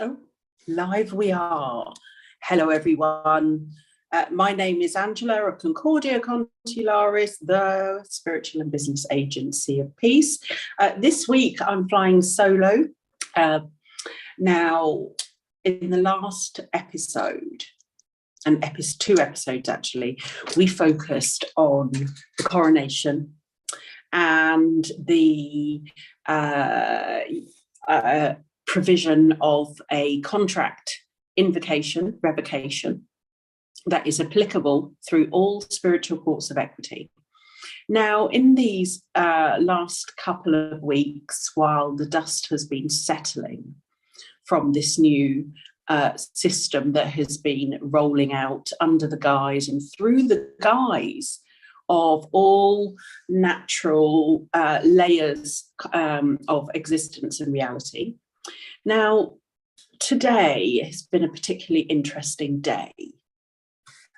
Oh, live we are. Hello, everyone. My name is Angela of Concordia, Consularis, the spiritual and business agency of peace. This week, I'm flying solo. Now, in the last episode, and two episodes actually, we focused on the coronation and the provision of a contract invocation, revocation, that is applicable through all spiritual courts of equity. Now, in these last couple of weeks, while the dust has been settling from this new system that has been rolling out under the guise and through the guise of all natural layers of existence and reality. Now, today has been a particularly interesting day.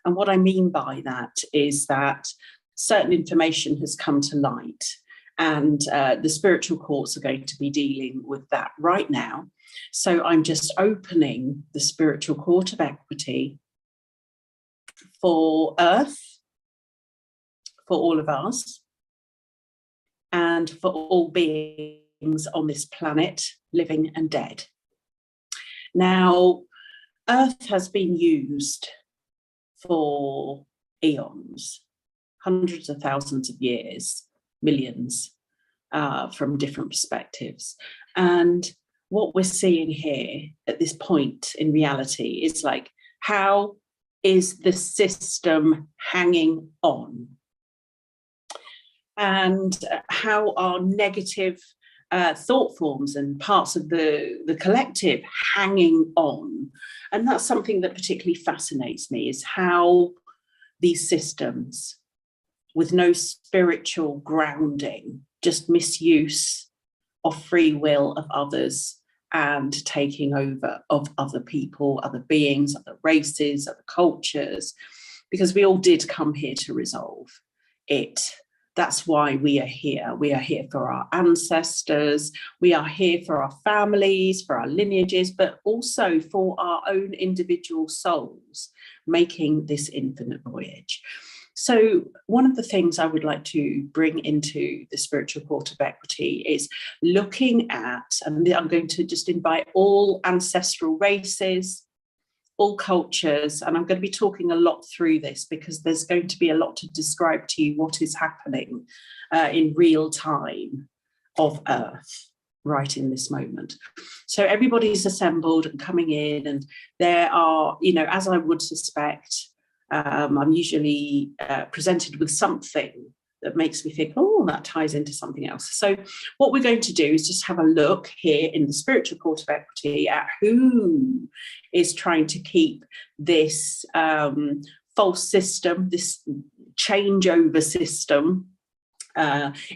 And what I mean by that is that certain information has come to light, and the spiritual courts are going to be dealing with that right now. So I'm just opening the spiritual court of equity for Earth, for all of us, and for all beings on this planet, living and dead. Now, Earth has been used for eons, hundreds of thousands of years, millions, from different perspectives. And what we're seeing here at this point in reality is like, how is the system hanging on? And how are negative thought forms and parts of the collective hanging on? And that's something that particularly fascinates me, is how these systems with no spiritual grounding, just misuse of free will of others and taking over of other people, other beings, other races, other cultures, because we all did come here to resolve it. That's why we are here. We are here for our ancestors. We are here for our families, for our lineages, but also for our own individual souls, making this infinite voyage. So one of the things I would like to bring into the spiritual court of equity is looking at, and I'm going to just invite all ancestral races, all cultures, and I'm going to be talking a lot through this because there's going to be a lot to describe to you what is happening in real time of Earth right in this moment. So everybody's assembled and coming in, and there are, you know, as I would suspect, I'm usually presented with something that makes me think, oh, that ties into something else. So what we're going to do is just have a look here in the spiritual court of equity at who is trying to keep this false system, this changeover system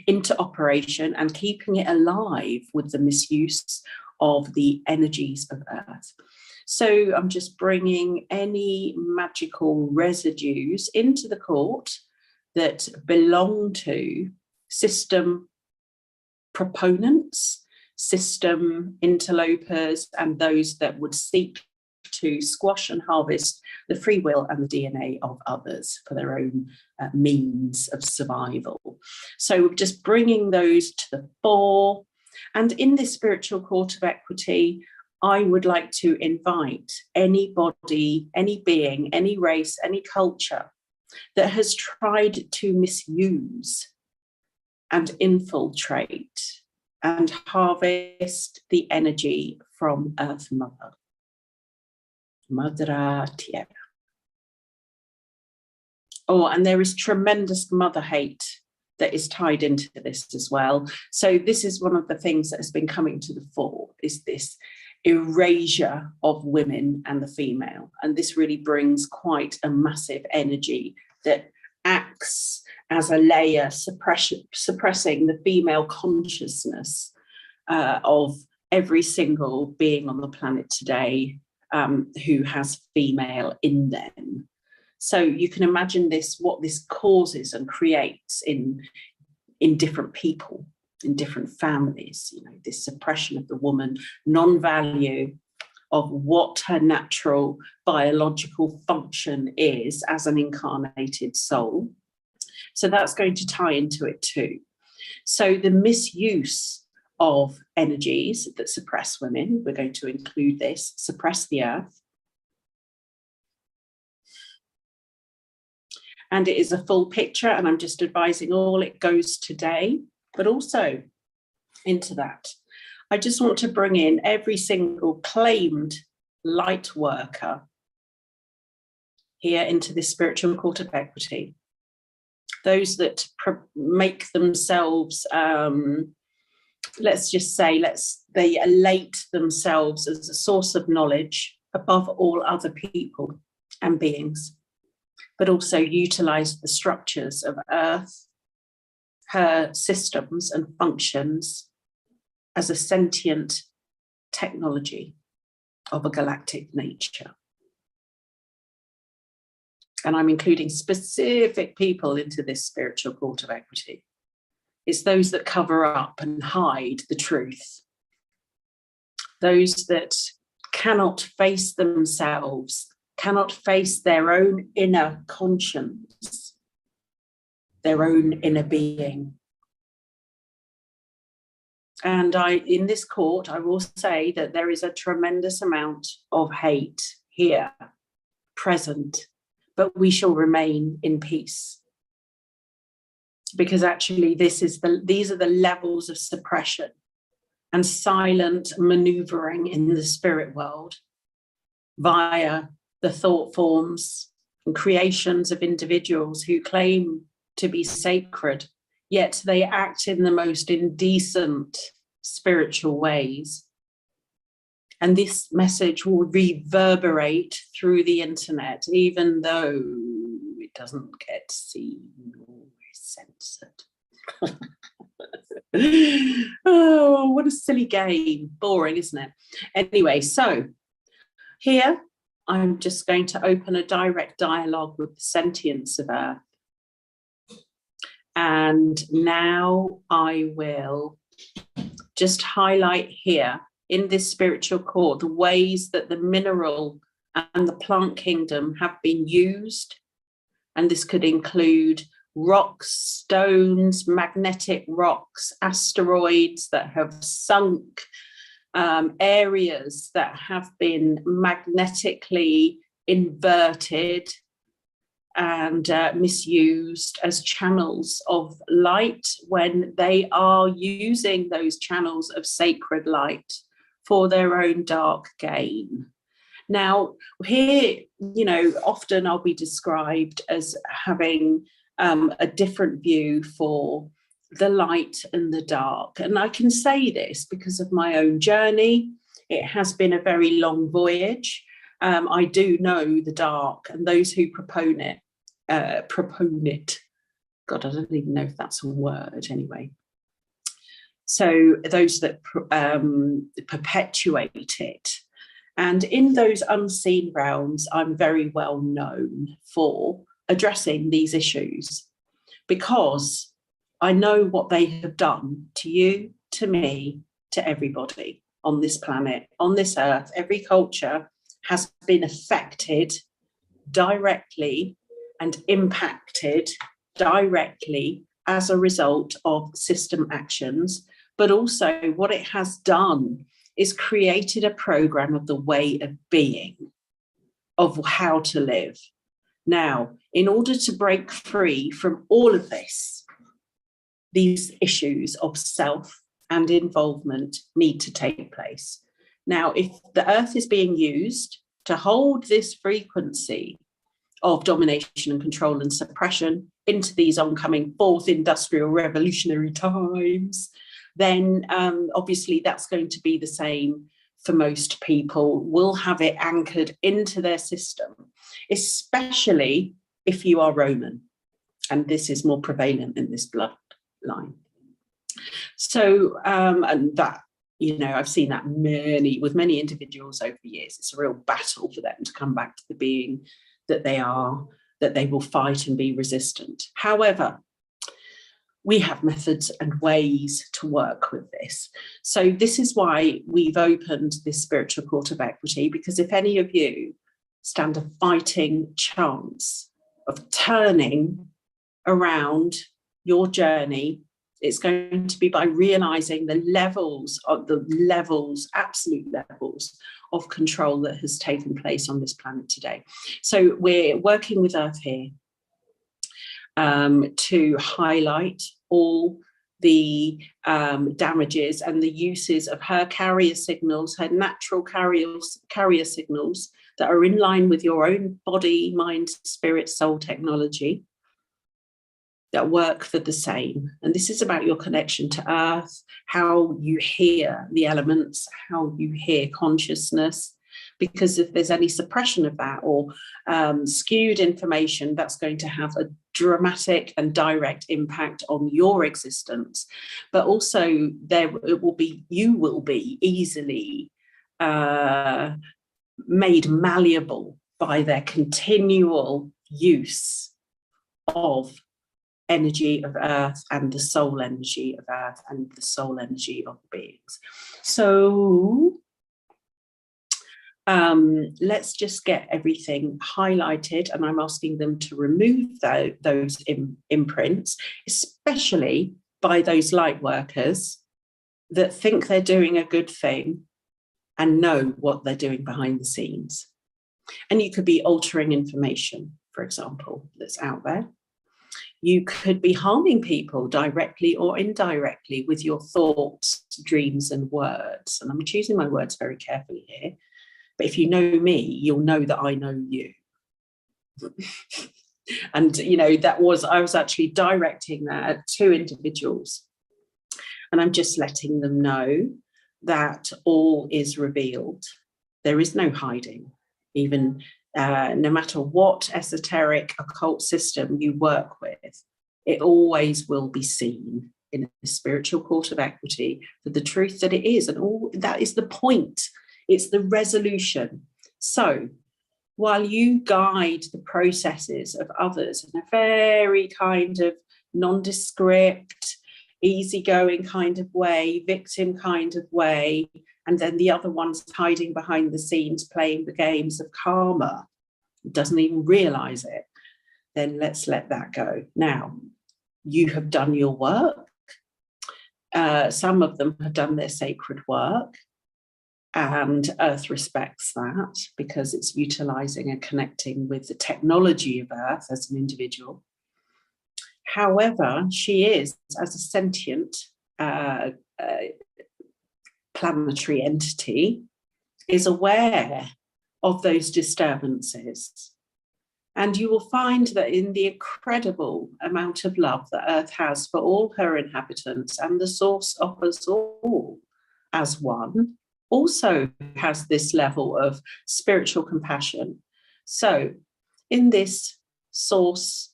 into operation and keeping it alive with the misuse of the energies of Earth. So I'm just bringing any magical residues into the court that belong to system proponents, system interlopers, and those that would seek to squash and harvest the free will and the DNA of others for their own means of survival. So we're just bringing those to the fore. And in this spiritual court of equity, I would like to invite anybody, any being, any race, any culture that has tried to misuse and infiltrate and harvest the energy from Earth Mother, Madre Tierra. Oh, and there is tremendous mother hate that is tied into this as well. So this is one of the things that has been coming to the fore, is this erasure of women and the female. And this really brings quite a massive energy that acts as a layer suppressing the female consciousness of every single being on the planet today who has female in them. So you can imagine this, what this causes and creates in different people, in different families, you know, this suppression of the woman, non-value of what her natural biological function is as an incarnated soul. So that's going to tie into it too. So the misuse of energies that suppress women, we're going to include this, suppress the earth. And it is a full picture, and I'm just advising all it goes today, but also into that. I just want to bring in every single claimed light worker here into this spiritual court of equity. Those that make themselves, let's just say, they elate themselves as a source of knowledge above all other people and beings, but also utilize the structures of Earth, her systems and functions as a sentient technology of a galactic nature. And I'm including specific people into this spiritual court of equity. It's those that cover up and hide the truth. Those that cannot face themselves, cannot face their own inner conscience, their own inner being. And in this court, I will say that there is a tremendous amount of hate here, present, but we shall remain in peace. Because actually these are the levels of suppression and silent maneuvering in the spirit world via the thought forms and creations of individuals who claim to be sacred, yet they act in the most indecent spiritual ways. And this message will reverberate through the internet, even though it doesn't get seen or censored. Oh, what a silly game. Boring, isn't it? Anyway, so here I'm just going to open a direct dialogue with the sentience of Earth. And now I will just highlight here in this spiritual court the ways that the mineral and the plant kingdom have been used. And this could include rocks, stones, magnetic rocks, asteroids that have sunk, areas that have been magnetically inverted and misused as channels of light when they are using those channels of sacred light for their own dark gain. Now, here, often I'll be described as having a different view for the light and the dark. And I can say this because of my own journey. It has been a very long voyage. I do know the dark, and those who propone it. God, I don't even know if that's a word anyway. So those that perpetuate it. And in those unseen realms, I'm very well known for addressing these issues because I know what they have done to you, to me, to everybody on this planet, on this earth. Every culture has been affected directly and impacted directly as a result of system actions, but also what it has done is created a program of the way of being, of how to live. Now, in order to break free from all of this, these issues of self and involvement need to take place. Now, if the earth is being used to hold this frequency of domination and control and suppression into these oncoming fourth industrial revolutionary times, then obviously that's going to be the same for most people. Will have it anchored into their system, especially if you are Roman, and this is more prevalent in this bloodline. So, and that, I've seen that with many individuals over the years. It's a real battle for them to come back to the being that they are, that they will fight and be resistant. However, we have methods and ways to work with this. So this is why we've opened this spiritual court of equity, because if any of you stand a fighting chance of turning around your journey, it's going to be by realizing the absolute levels of control that has taken place on this planet today. So we're working with Earth here to highlight all the damages and the uses of her carrier signals, her natural carrier signals that are in line with your own body, mind, spirit, soul technology that work for the same. And this is about your connection to Earth, how you hear the elements, how you hear consciousness, because if there's any suppression of that or skewed information, that's going to have a dramatic and direct impact on your existence. But also you will be easily made malleable by their continual use of energy of Earth and the soul energy of Earth and the soul energy of beings. So let's just get everything highlighted, and I'm asking them to remove those imprints, especially by those light workers that think they're doing a good thing and know what they're doing behind the scenes. And you could be altering information, for example, that's out there. You could be harming people directly or indirectly with your thoughts, dreams, and words. And I'm choosing my words very carefully here. But if you know me, you'll know that I know you. And, you know, I was actually directing that at 2 individuals. And I'm just letting them know that all is revealed. There is no hiding, even no matter what esoteric occult system you work with, it always will be seen in a spiritual court of equity for the truth that it is. And all that is the point. It's the resolution. So while you guide the processes of others in a very kind of nondescript, easygoing kind of way, victim kind of way, and then the other one's hiding behind the scenes playing the games of karma, doesn't even realize it, then let's let that go. Now, you have done your work. Some of them have done their sacred work, and Earth respects that because it's utilizing and connecting with the technology of Earth as an individual. However, she is, as a sentient planetary entity, is aware of those disturbances. And you will find that in the incredible amount of love that Earth has for all her inhabitants, and the source of us all as one, also has this level of spiritual compassion. So in this source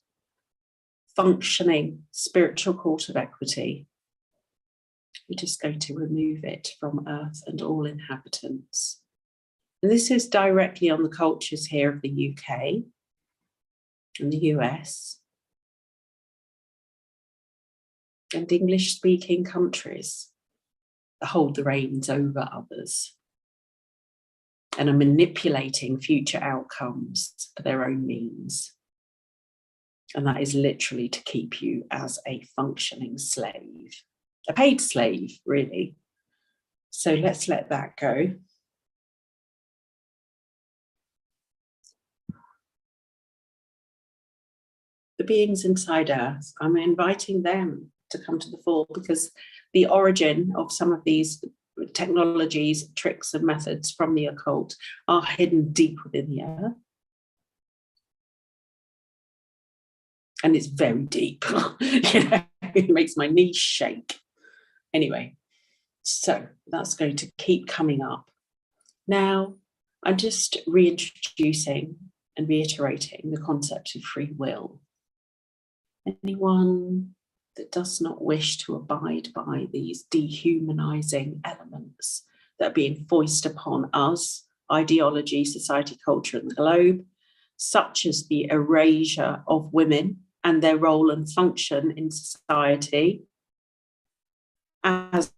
functioning spiritual court of equity, we're just going to remove it from Earth and all inhabitants. And this is directly on the cultures here of the UK and the US and English-speaking countries that hold the reins over others and are manipulating future outcomes for their own means. And that is literally to keep you as a functioning slave, a paid slave, really. So let's let that go. The beings inside Earth, I'm inviting them to come to the fore, because the origin of some of these technologies, tricks and methods from the occult are hidden deep within the Earth. And it's very deep. You know, it makes my knees shake. Anyway, so that's going to keep coming up. Now, I'm just reintroducing and reiterating the concept of free will. Anyone that does not wish to abide by these dehumanizing elements that are being foisted upon us, ideology, society, culture, and the globe, such as the erasure of women and their role and function in society as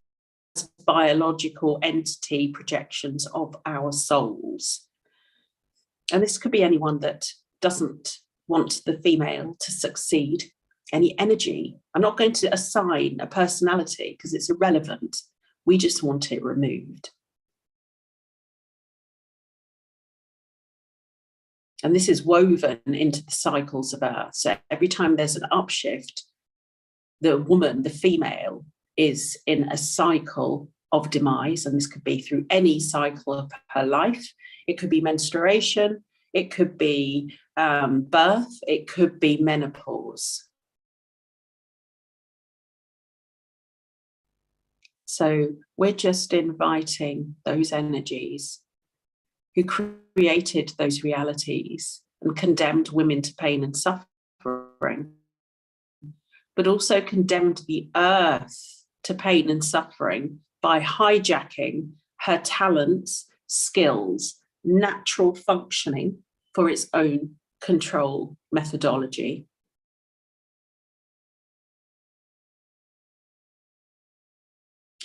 biological entity projections of our souls. And this could be anyone that doesn't want the female to succeed, any energy. I'm not going to assign a personality because it's irrelevant. We just want it removed. And this is woven into the cycles of Earth. So every time there's an upshift, the woman, the female, is in a cycle of demise. And this could be through any cycle of her life. It could be menstruation. It could be birth. It could be menopause. So we're just inviting those energies who created those realities and condemned women to pain and suffering, but also condemned the earth to pain and suffering by hijacking her talents, skills, natural functioning for its own control methodology.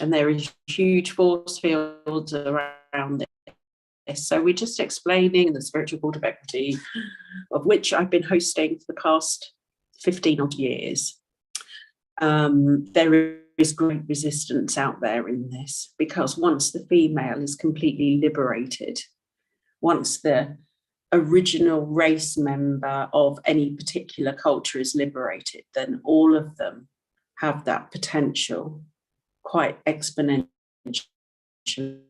And there is huge force fields around this. So we're just explaining the spiritual court of equity, of which I've been hosting for the past 15 odd years. There is great resistance out there in this, because once the female is completely liberated, once the original race member of any particular culture is liberated, then all of them have that potential quite exponentially to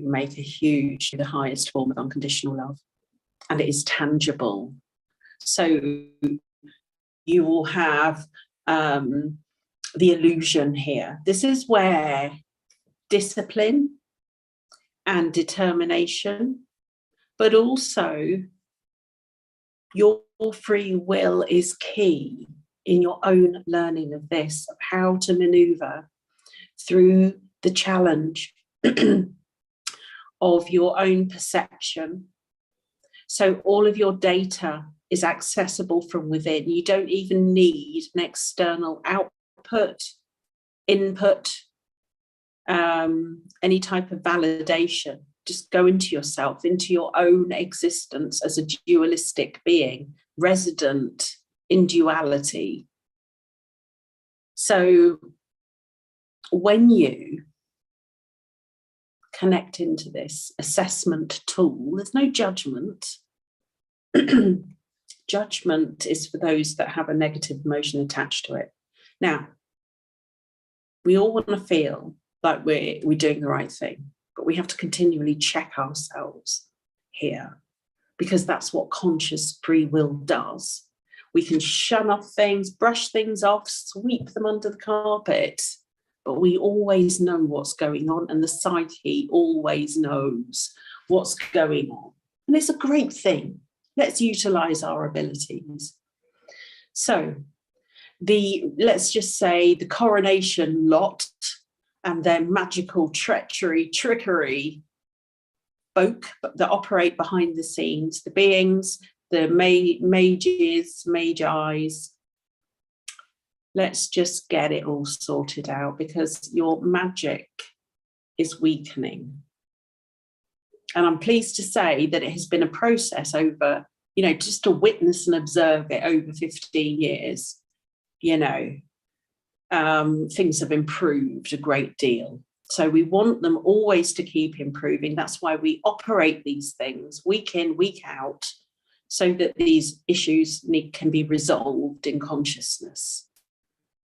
make a huge, the highest form of unconditional love. And it is tangible. So you will have the illusion here. This is where discipline and determination, but also your free will is key in your own learning of this, of how to maneuver through the challenge of your own perception. So all of your data is accessible from within. You don't even need an external output, input, any type of validation. Just go into yourself, into your own existence as a dualistic being, resident in duality. So when you connect into this assessment tool, there's no judgment. Judgment is for those that have a negative emotion attached to it. Now, we all want to feel like we're doing the right thing, but we have to continually check ourselves here, because that's what conscious free will does. We can shun off things, brush things off, sweep them under the carpet, but we always know what's going on, and the psyche always knows what's going on. And it's a great thing. Let's utilize our abilities. So let's just say the coronation lot and their magical trickery folk that operate behind the scenes, the beings, the mages, magi's. Let's just get it all sorted out, because your magic is weakening. And I'm pleased to say that it has been a process over, just to witness and observe it over 15 years, things have improved a great deal. So we want them always to keep improving. That's why we operate these things week in, week out, so that these issues can be resolved in consciousness.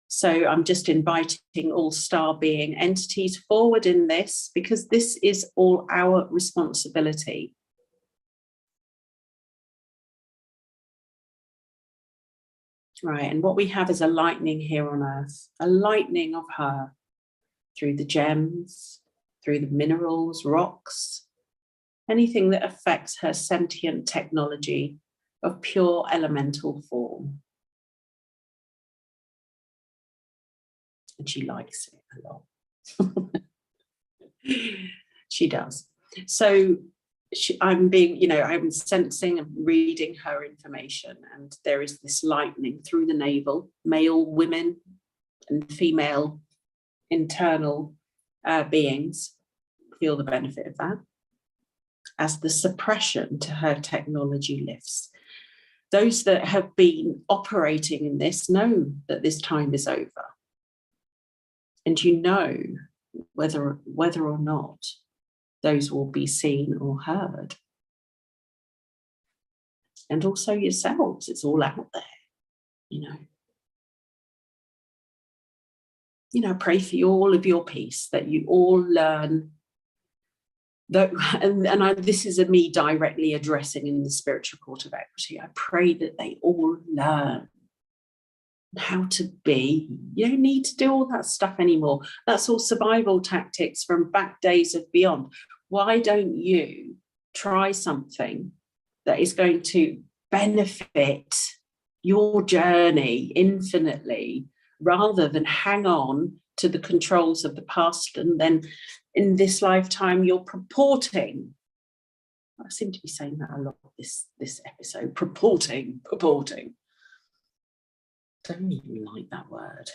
So I'm just inviting all star being entities forward in this, because this is all our responsibility. Right, and what we have is a lightning here on Earth, a lightning of her through the gems, through the minerals, rocks, anything that affects her sentient technology of pure elemental form. And she likes it a lot. She does. So I'm being, you know, I'm sensing and reading her information, and there is this lightning through the navel, male, women, and female internal beings feel the benefit of that as the suppression to her technology lifts. Those that have been operating in this know that this time is over. And you know whether or not those will be seen or heard. And also yourselves, it's all out there, you know. You know, pray for all of your peace, that you all learn that, this is me directly addressing in the spiritual court of equity. I pray that they all learn how to be. You don't need to do all that stuff anymore. That's all survival tactics from back days of beyond. Why don't you try something that is going to benefit your journey infinitely, rather than hang on to the controls of the past, and then in this lifetime you're purporting. I seem to be saying that a lot this episode. Purporting. Don't even like that word.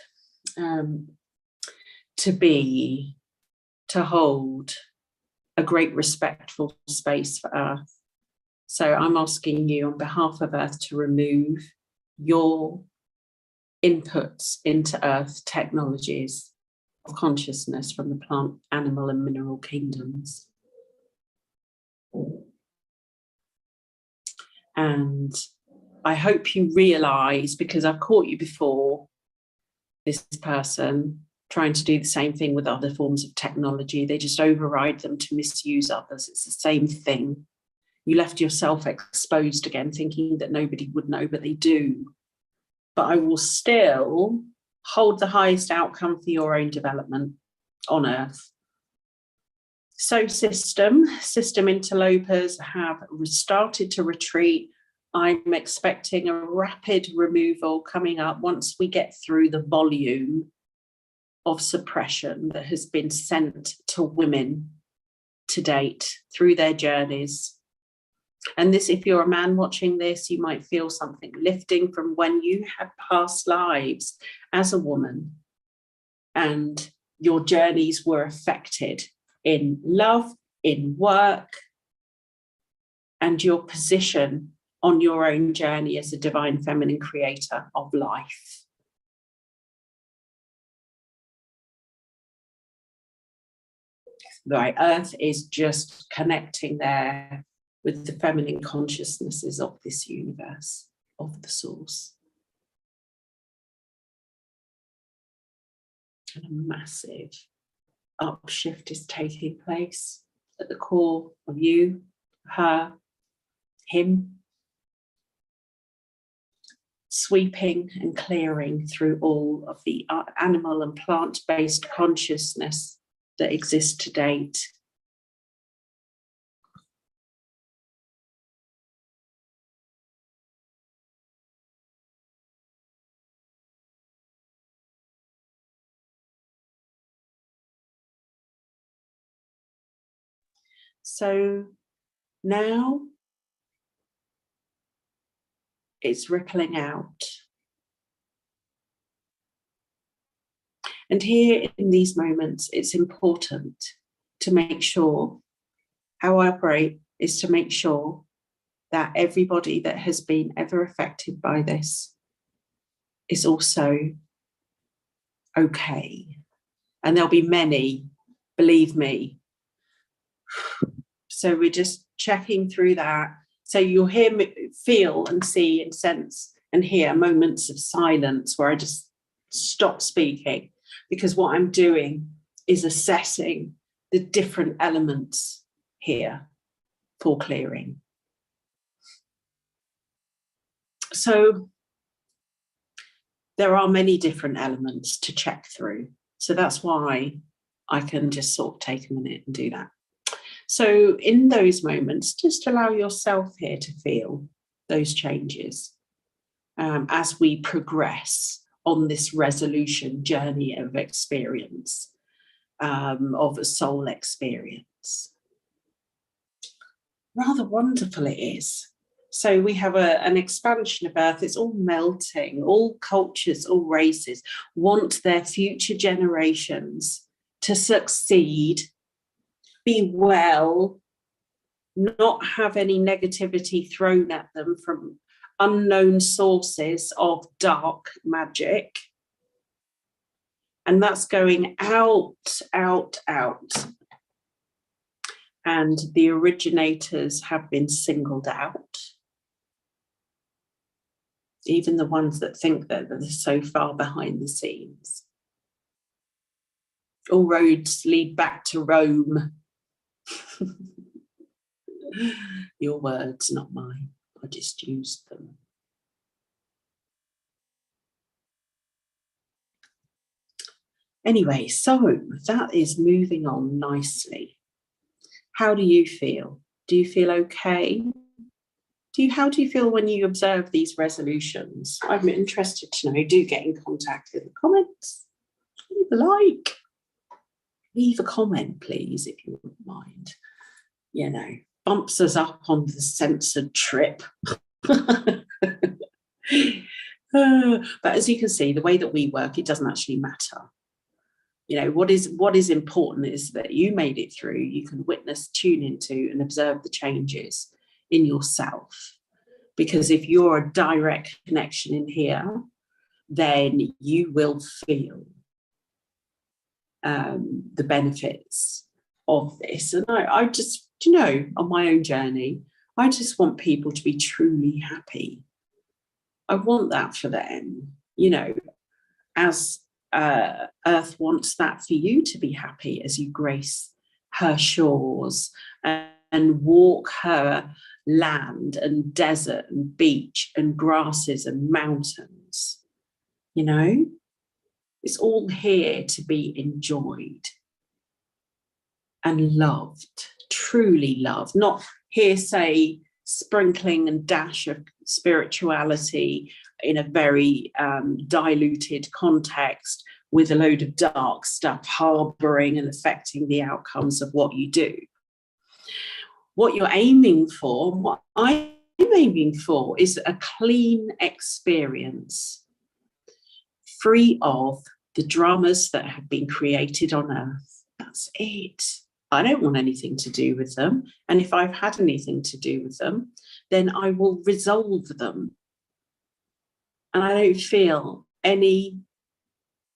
To hold a great respectful space for Earth. So I'm asking you on behalf of Earth to remove your inputs into Earth technologies of consciousness from the plant, animal, and mineral kingdoms. And I hope you realise, because I've caught you before, this person trying to do the same thing with other forms of technology. They just override them to misuse others. It's the same thing. You left yourself exposed again, thinking that nobody would know, but they do. But I will still hold the highest outcome for your own development on Earth. So system interlopers have started to retreat. I'm expecting a rapid removal coming up once we get through the volume of suppression that has been sent to women to date through their journeys. And this, if you're a man watching this, you might feel something lifting from when you had past lives as a woman and your journeys were affected in love, in work, and your position on your own journey as a divine feminine creator of life. Right, Earth is just connecting there with the feminine consciousnesses of this universe, of the source. And a massive upshift is taking place at the core of you, her, him, sweeping and clearing through all of the animal and plant-based consciousness that exists to date. So now it's rippling out. And here in these moments, it's important to make sure, how I operate is to make sure that everybody that has been ever affected by this is also okay. And there'll be many, believe me. So we're just checking through that. So you'll hear me, feel and see and sense and hear moments of silence where I just stop speaking, because what I'm doing is assessing the different elements here for clearing. So there are many different elements to check through. So that's why I can just sort of take a minute and do that. So in those moments, just allow yourself here to feel those changes as we progress on this resolution journey of experience, of a soul experience. rather wonderful it is. So we have an expansion of Earth. It's all melting. All cultures, all races want their future generations to succeed, be well, not have any negativity thrown at them from unknown sources of dark magic. And that's going out, out, out. And the originators have been singled out. Even the ones that think that they're so far behind the scenes. All roads lead back to Rome. Your words, not mine. I just used them. Anyway, so that is moving on nicely. How do you feel? Do you feel okay? How do you feel when you observe these resolutions? I'm interested to know. Do get in contact in the comments. Leave a like. Leave a comment, please, if you wouldn't mind. You know, bumps us up on the censored trip. But as you can see, the way that we work, it doesn't actually matter. You know, what is important is that you made it through. You can witness, tune into, and observe the changes in yourself. Because if you're a direct connection in here, then you will feel the benefits of this. And I just, you know, on my own journey, I just want people to be truly happy. I want that for them, you know, as Earth wants that for you to be happy as you grace her shores and walk her land and desert and beach and grasses and mountains. You know, it's all here to be enjoyed and loved, truly loved, not hearsay sprinkling and dash of spirituality in a very diluted context with a load of dark stuff harboring and affecting the outcomes of what you do. What you're aiming for, what I'm aiming for, is a clean experience, free of the dramas that have been created on Earth. That's it. I don't want anything to do with them. And if I've had anything to do with them, then I will resolve them. And I don't feel any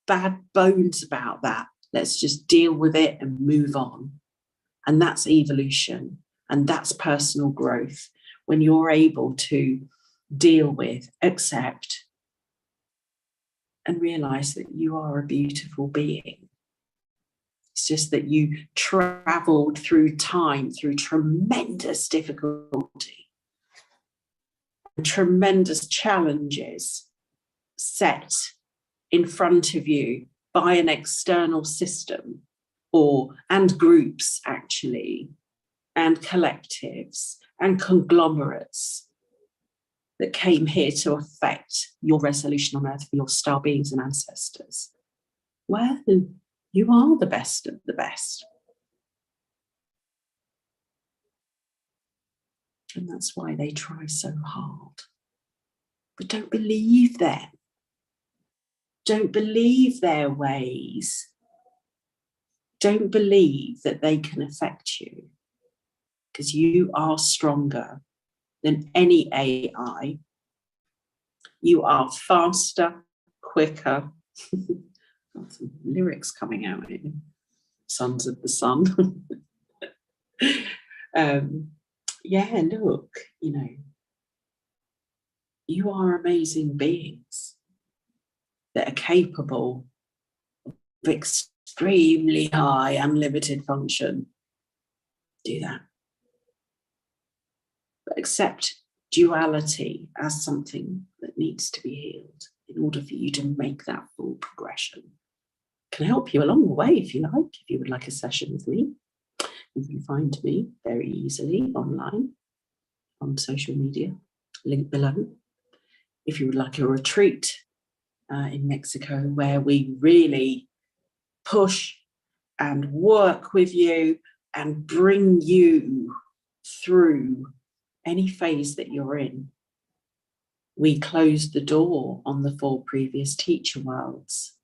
bad bones about that. Let's just deal with it and move on. And that's evolution. And that's personal growth. When you're able to deal with, accept, and realize that you are a beautiful being. It's just that you traveled through time, through tremendous difficulty, and tremendous challenges set in front of you by an external system and groups actually, and collectives and conglomerates that came here to affect your resolution on Earth for your star beings and ancestors. Well, you are the best of the best. And that's why they try so hard. But don't believe them. Don't believe their ways. Don't believe that they can affect you. Because you are stronger than any AI. You are faster, quicker. Got some lyrics coming out here. Sons of the Sun. Yeah, look, you know, you are amazing beings that are capable of extremely high, unlimited function. Do that. But accept duality as something that needs to be healed in order for you to make that full progression. Can help you along the way if you like. If you would like a session with me, you can find me very easily online on social media, link below. If you would like a retreat in Mexico where we really push and work with you and bring you through any phase that you're in. We closed the door on the 4 previous teacher worlds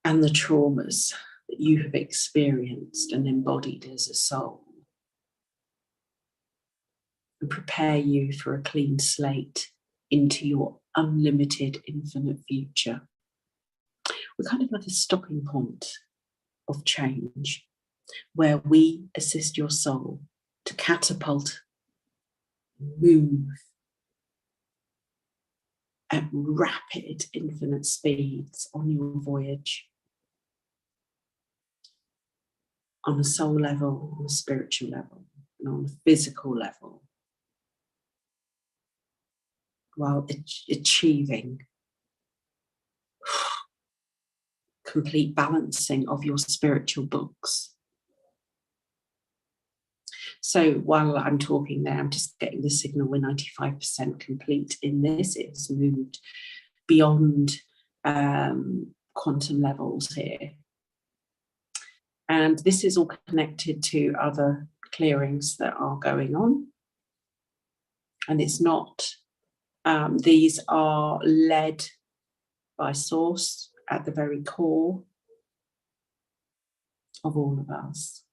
and the traumas that you have experienced and embodied as a soul, and prepare you for a clean slate into your unlimited infinite future. We're kind of like a stopping point of change, where we assist your soul to catapult, move at rapid infinite speeds on your voyage, on a soul level, on a spiritual level, and on a physical level, while achieving complete balancing of your spiritual books. So while I'm talking there, I'm just getting the signal we're 95% complete in this. It's moved beyond quantum levels here. And this is all connected to other clearings that are going on. And it's not, these are led by source at the very core of all of us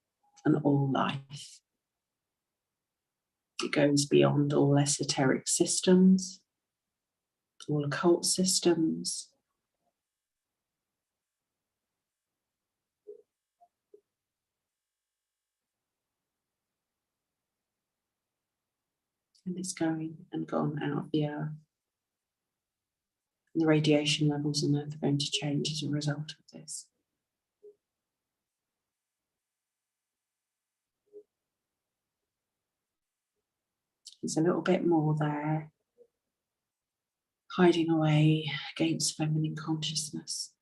and all life. It goes beyond all esoteric systems, all occult systems. And it's going and gone out of the earth. And the radiation levels on Earth are going to change as a result of this. There's a little bit more there, hiding away against feminine consciousness.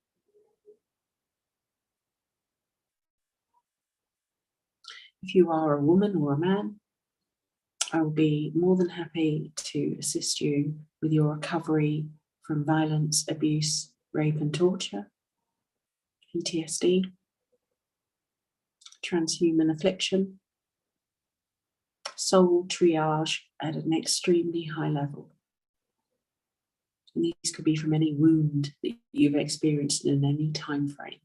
If you are a woman or a man, I will be more than happy to assist you with your recovery from violence, abuse, rape and torture, PTSD, transhuman affliction, soul triage at an extremely high level. And these could be from any wound that you've experienced in any time frame.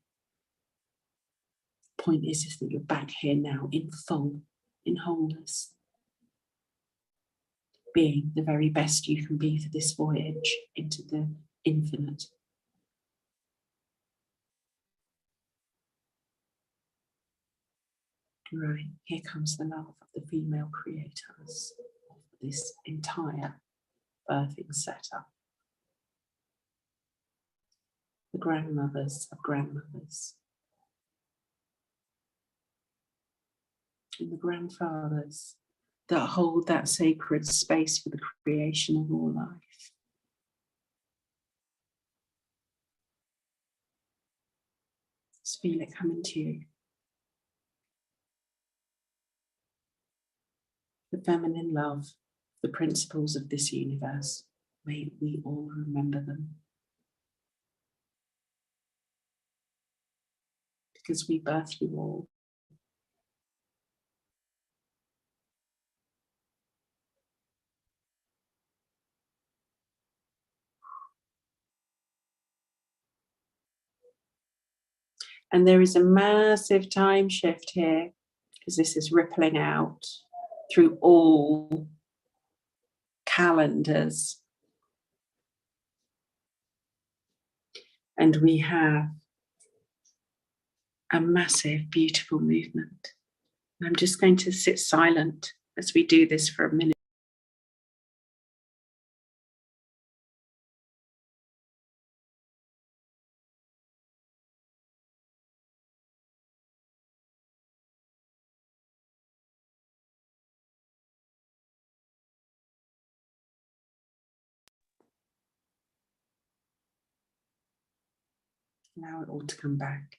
Point is that you're back here now in full, in wholeness, being the very best you can be for this voyage into the infinite. Right, here comes the love of the female creators of this entire birthing setup. The grandmothers of grandmothers. And the grandfathers that hold that sacred space for the creation of all life. Just feel it coming to you. The feminine love, the principles of this universe, may we all remember them. Because we birth you all. And there is a massive time shift here, because this is rippling out through all calendars. And we have a massive, beautiful movement. I'm just going to sit silent as we do this for a minute. Allow it all to come back.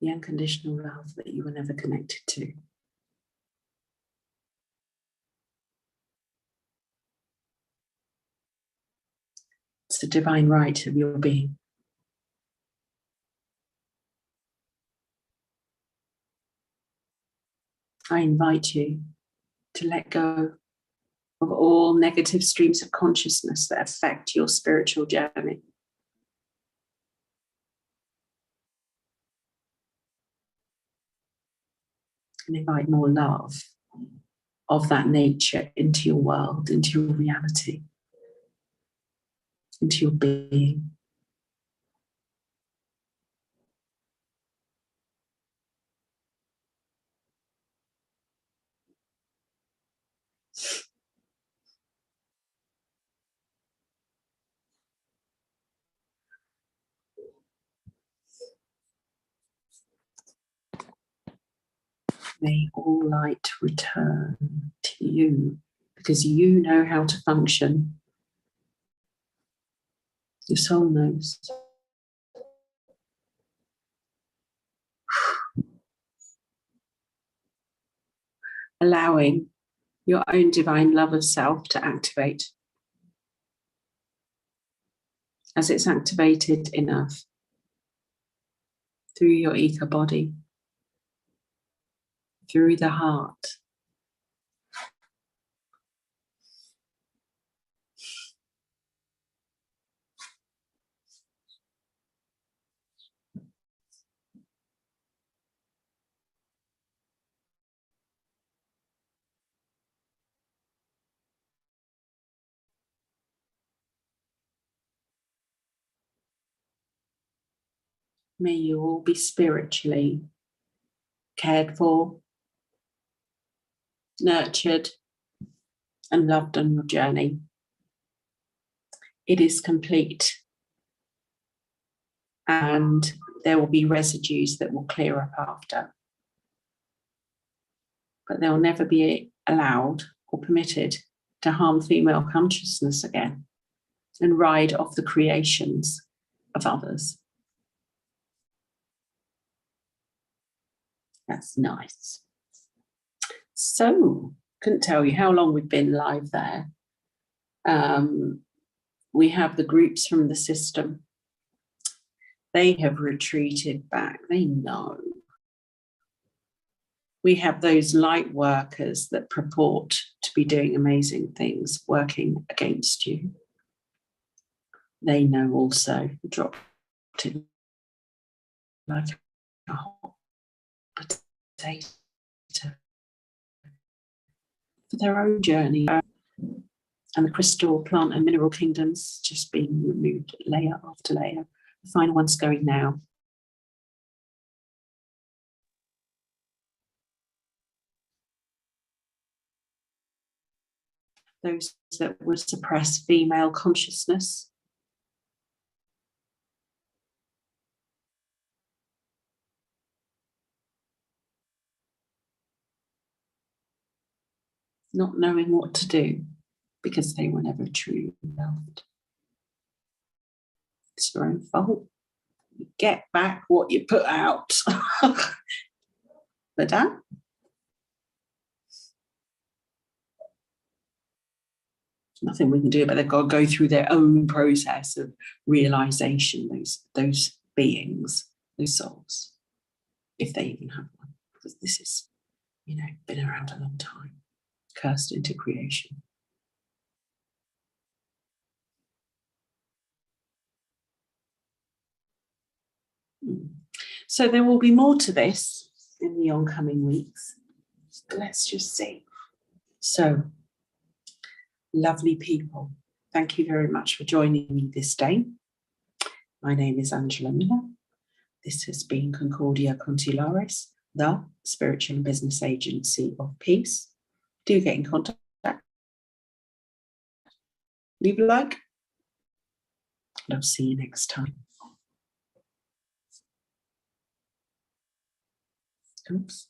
The unconditional love that you were never connected to. It's the divine right of your being. I invite you to let go of all negative streams of consciousness that affect your spiritual journey. And invite more love of that nature into your world, into your reality, into your being. May all light return to you because you know how to function. Your soul knows. Allowing your own divine love of self to activate. As it's activated enough through your ego body, through the heart, may you all be spiritually cared for, nurtured, and loved on your journey. It is complete. And there will be residues that will clear up after. But they will never be allowed or permitted to harm female consciousness again and ride off the creations of others. That's nice. So, couldn't tell you how long we've been live there. We have the groups from the system. They have retreated back. They know. We have those light workers that purport to be doing amazing things, working against you. They know also, dropped it like a hot potato for their own journey. And the crystal, plant and mineral kingdoms just being removed layer after layer. The final one's going now. Those that would suppress female consciousness. Not knowing what to do because they were never truly loved. It's your own fault. You get back what you put out. Madame? Nothing we can do, but they've got to go through their own process of realization, those beings, those souls, if they even have one, because this is, been around a long time, cursed into creation. So there will be more to this in the oncoming weeks. Let's just see. So, lovely people, thank you very much for joining me this day. My name is Angela Miller. This has been Concordia Consularis, the spiritual and business agency of peace. Do get in contact. Leave a like. And I'll see you next time. Oops.